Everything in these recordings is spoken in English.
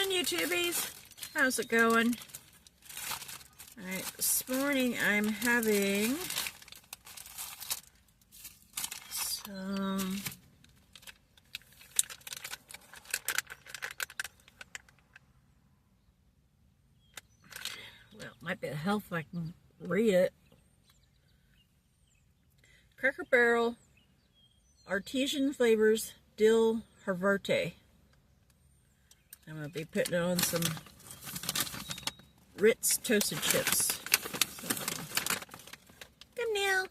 morning, YouTubies. How's it going? Alright, this morning I'm having some might be a health if I can read it. Cracker Barrel Artisan Flavors Dill Havarti. I'm going to be putting on some Ritz toasted chips. So, come now.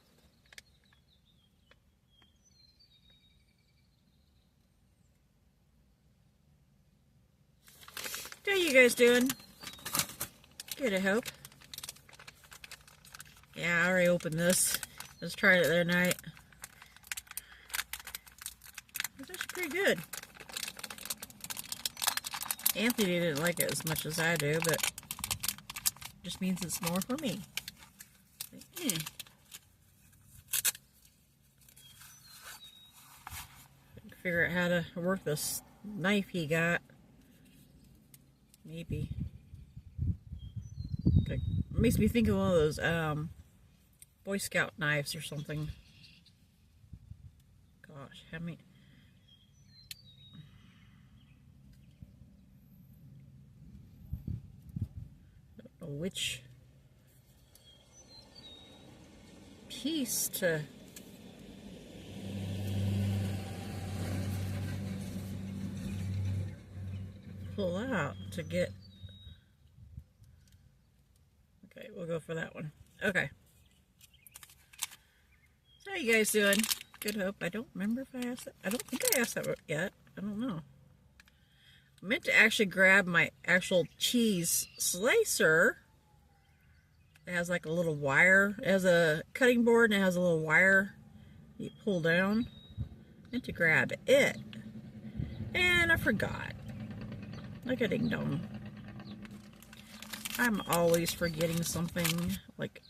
How you guys doing? Good, I hope. Yeah, I already opened this. Just tried it the other night. It's actually pretty good. Anthony didn't like it as much as I do, but it just means it's more for me. Figure out how to work this knife he got. Maybe. It makes me think of one of those Boy Scout knives or something. Gosh, how many? I don't know which piece to pull out to get. Okay, we'll go for that one. Okay. So how you guys doing? Good, hope. I don't remember if I asked that. I don't think I asked that yet. I don't know. I meant to actually grab my actual cheese slicer. It has like a little wire. It has a cutting board and it has a little wire you pull down. I meant to grab it. And I forgot. Like a ding dong. I'm always forgetting something. Like,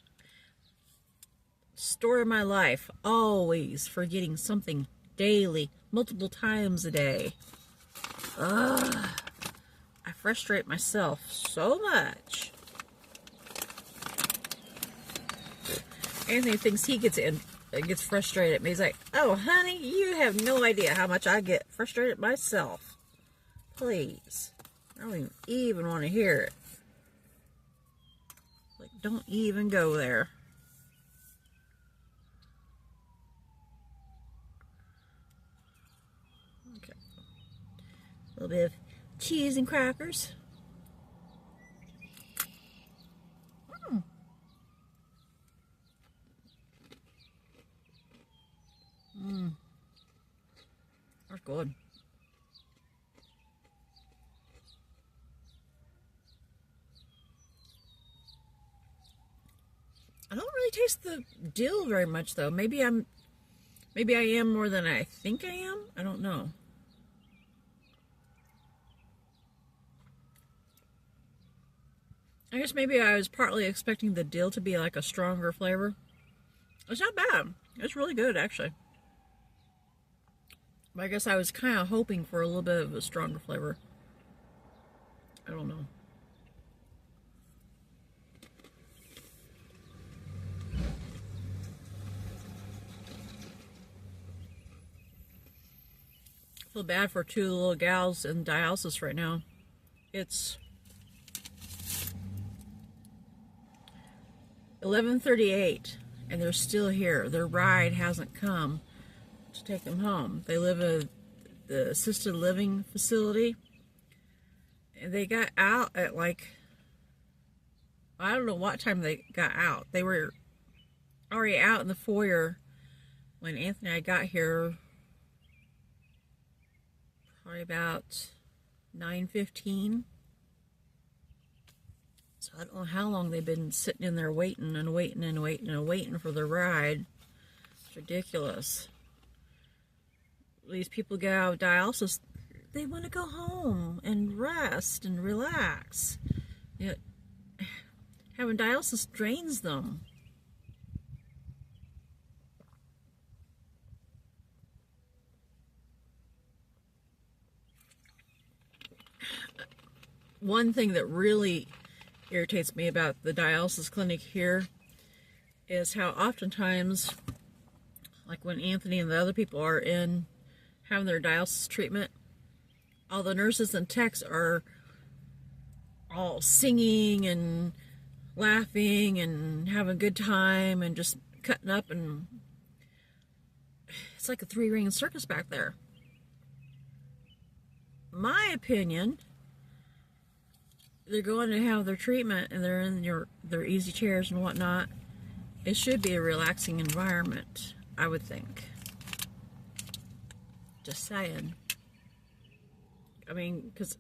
story of my life. Always forgetting something daily, multiple times a day. Ugh. I frustrate myself so much. Anthony thinks he gets frustrated at me. He's like, oh, honey, you have no idea how much I get frustrated myself. Please. I don't even want to hear it. Like, don't even go there. Okay. A little bit of cheese and crackers. That's good. I don't really taste the dill very much though. Maybe I am more than I think I am. I don't know. I guess maybe I was partly expecting the dill to be like a stronger flavor. It's not bad. It's really good actually. But I guess I was kind of hoping for a little bit of a stronger flavor. I don't know. I feel bad for two little gals in dialysis right now. It's 11:38 and they're still here. Their ride hasn't come to take them home. They live at the assisted living facility and they got out at like, I don't know what time they got out. They were already out in the foyer when Anthony and I got here. Probably about 9:15. So I don't know how long they've been sitting in there waiting and waiting and waiting and waiting for the ride. It's ridiculous. These people get out of dialysis, they want to go home and rest and relax. Yet having dialysis drains them. one thing that really irritates me about the dialysis clinic here is how oftentimes, like when Anthony and the other people are in having their dialysis treatment, all the nurses and techs are all singing and laughing and having a good time and just cutting up, and it's like a three-ring circus back there. My opinion, they're going to have their treatment and they're in their easy chairs and whatnot. It should be a relaxing environment, I would think. Just saying. I mean, because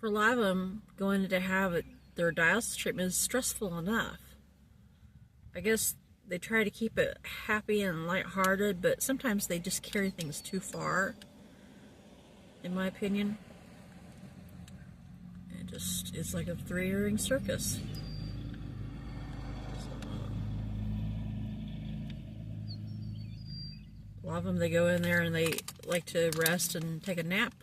for a lot of them, going to have their dialysis treatment is stressful enough. I guess they try to keep it happy and lighthearted, but sometimes they just carry things too far, in my opinion. It's like a three-ring circus. A lot of them, they go in there and they like to rest and take a nap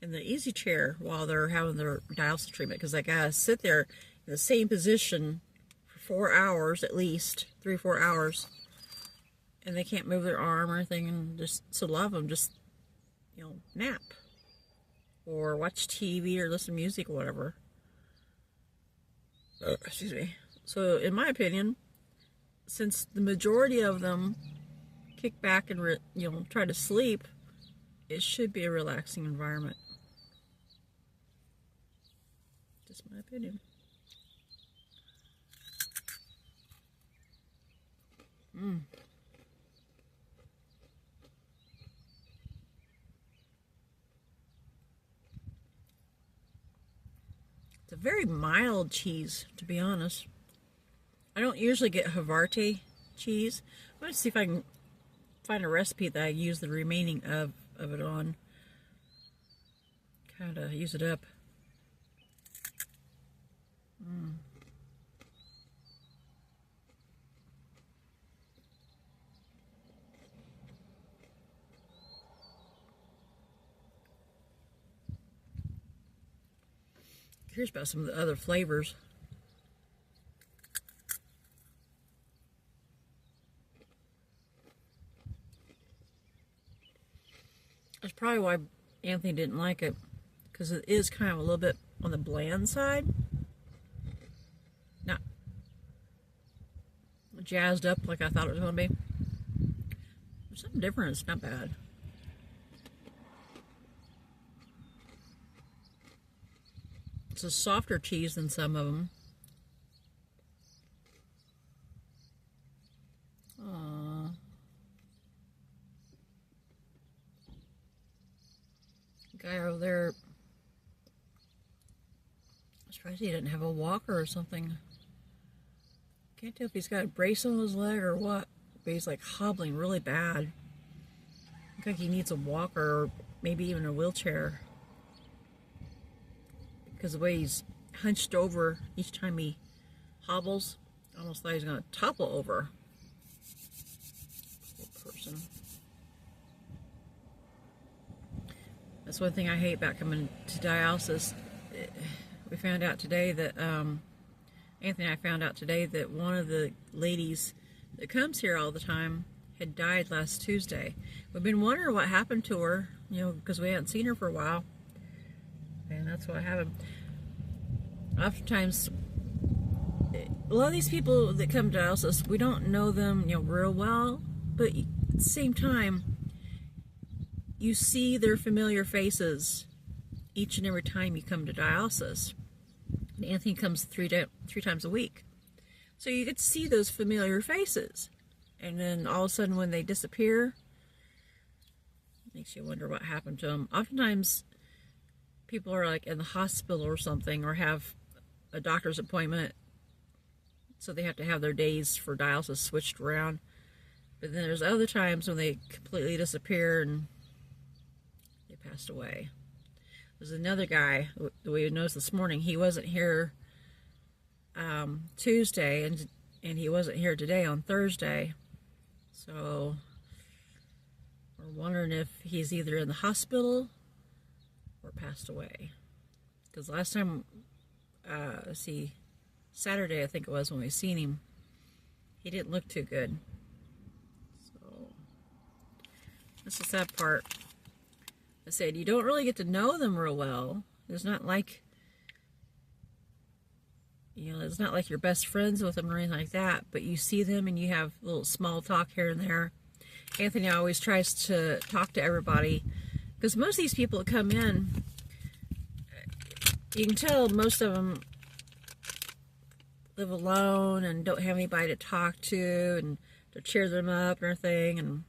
in the easy chair while they're having their dialysis treatment, because they gotta sit there in the same position for 4 hours at least, 3 or 4 hours, and they can't move their arm or anything, and just, so a lot of them just, you know, nap or watch TV or listen to music or whatever. Excuse me. So in my opinion, since the majority of them kick back and try to sleep, it should be a relaxing environment. Just my opinion. It's a very mild cheese, to be honest. I don't usually get Havarti cheese. I'm going to see if I can find a recipe that I use the remaining of it on. Kind of use it up. Curious about some of the other flavors. That's probably why Anthony didn't like it, because it is kind of a little bit on the bland side. Not jazzed up like I thought it was going to be. There's something different. It's not bad. It's a softer cheese than some of them. Guy over there, I'm surprised he didn't have a walker or something. Can't tell if he's got a brace on his leg or what, but he's like hobbling really bad. Looks like he needs a walker or maybe even a wheelchair, because the way he's hunched over each time he hobbles, I almost thought he was going to topple over. Poor person. That's one thing I hate about coming to dialysis. We found out today that, Anthony and I found out today that one of the ladies that comes here all the time had died last Tuesday. We've been wondering what happened to her, because we hadn't seen her for a while. And that's what happened. Oftentimes, a lot of these people that come to dialysis, we don't know them, real well, but at the same time, you see their familiar faces each and every time you come to dialysis. And Anthony comes three times a week. So you get to see those familiar faces. And then all of a sudden when they disappear, it makes you wonder what happened to them. Oftentimes people are like in the hospital or something, or have a doctor's appointment, so they have to have their days for dialysis switched around. But then there's other times when they completely disappear and passed away. There's another guy that we noticed this morning. He wasn't here Tuesday, and he wasn't here today on Thursday. So we're wondering if he's either in the hospital or passed away. Because last time, see, Saturday I think it was when we seen him, he didn't look too good. So that's the sad part. I said you don't really get to know them real well. It's not like, you know, it's not like you're best friends with them or anything like that, but you see them and you have a little small talk here and there. Anthony always tries to talk to everybody, because most of these people that come in, you can tell most of them live alone and don't have anybody to talk to and to cheer them up and everything and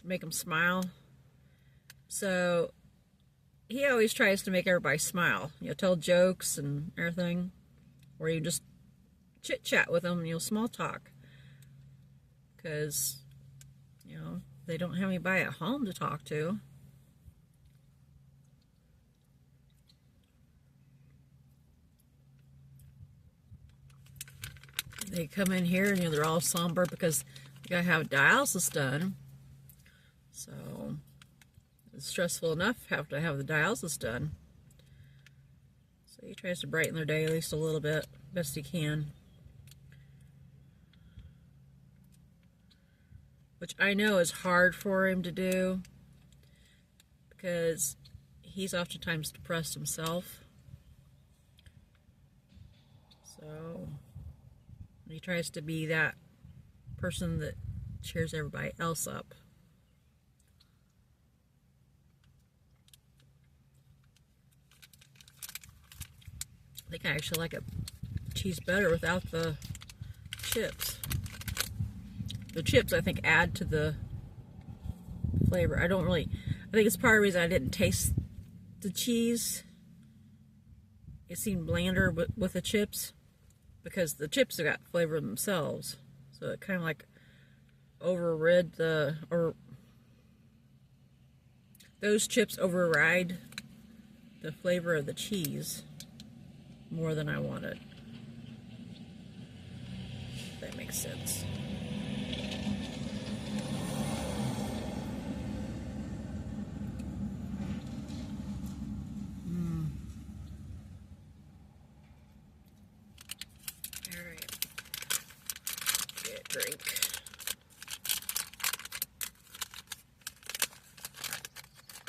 make them smile. So he always tries to make everybody smile, you know, tell jokes and everything, or you just chit chat with them, you know, small talk, because, you know, they don't have anybody at home to talk to. They come in here and, you know, they're all somber because you gotta have dialysis done. So it's stressful enough have to have the dialysis done. So he tries to brighten their day at least a little bit, best he can. Which I know is hard for him to do, because he's oftentimes depressed himself. So he tries to be that person that cheers everybody else up. I think I actually like a cheese better without the chips. The chips, I think, add to the flavor. I think it's part of the reason I didn't taste the cheese. It seemed blander with the chips, because the chips have got flavor themselves. So it kind of like overrid those chips override the flavor of the cheese more than I wanted. If that makes sense. Alright. Get a drink.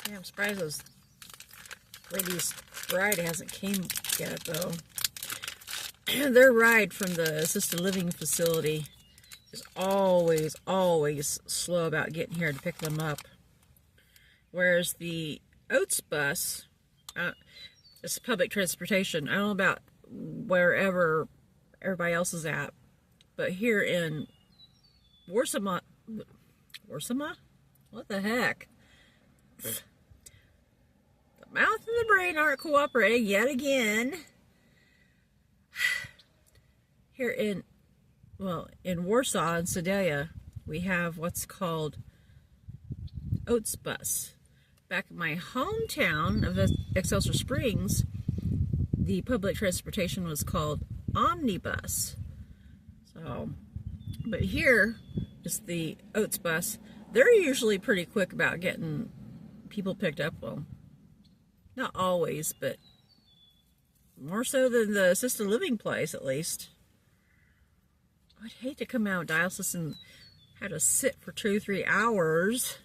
Yeah, I'm surprised those ladies' ride hasn't came yet, though. Their ride from the assisted living facility is always slow about getting here to pick them up. Whereas the Oats bus, it's public transportation. I don't know about wherever everybody else is at, but here in Warsama, what the heck? The mouth and the brain aren't cooperating yet again. Here in Warsaw and Sedalia, we have what's called Oats bus. Back in my hometown of Excelsior Springs, the public transportation was called Omnibus. So, but here is the Oats bus. They're usually pretty quick about getting people picked up. Well, not always, but more so than the assisted living place, at least. I'd hate to come out of dialysis and have to sit for 2-3 hours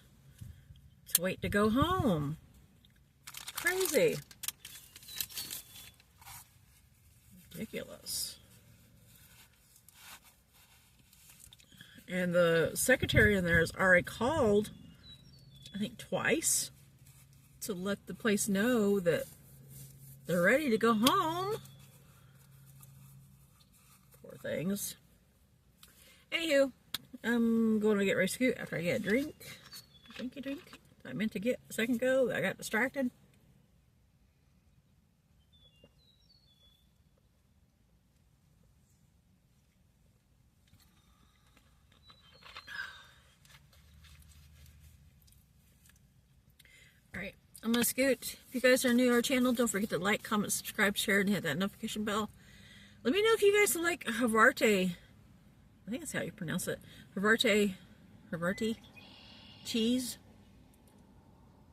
to wait to go home. Crazy. Ridiculous. And the secretary in there has already called, I think twice, to let the place know that they're ready to go home. Poor things. Anywho, I'm going to get ready to scoot after I get a drink. Drink. I meant to get a second ago. I got distracted. Alright, I'm going to scoot. If you guys are new to our channel, don't forget to like, comment, subscribe, share, and hit that notification bell. Let me know if you guys like Havarti. I think that's how you pronounce it. Havarti cheese.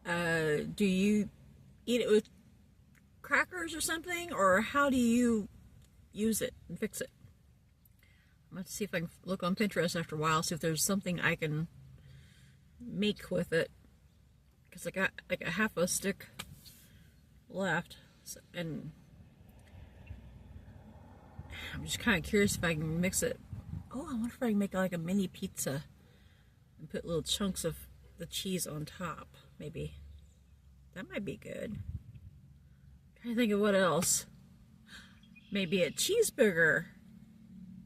Do you eat it with crackers or something, or how do you use it and fix it? I'm going to see if I can look on Pinterest after a while, see if there's something I can make with it, because I got like a half a stick left, so, and I'm just kind of curious if I can mix it. Oh, I wonder if I can make like a mini pizza and put little chunks of the cheese on top. Maybe that might be good. I'm trying to think of what else. Maybe a cheeseburger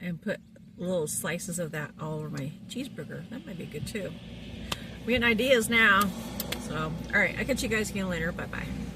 and put little slices of that all over my cheeseburger. That might be good too. We're getting ideas now. So, all right, I'll catch you guys again later. Bye bye.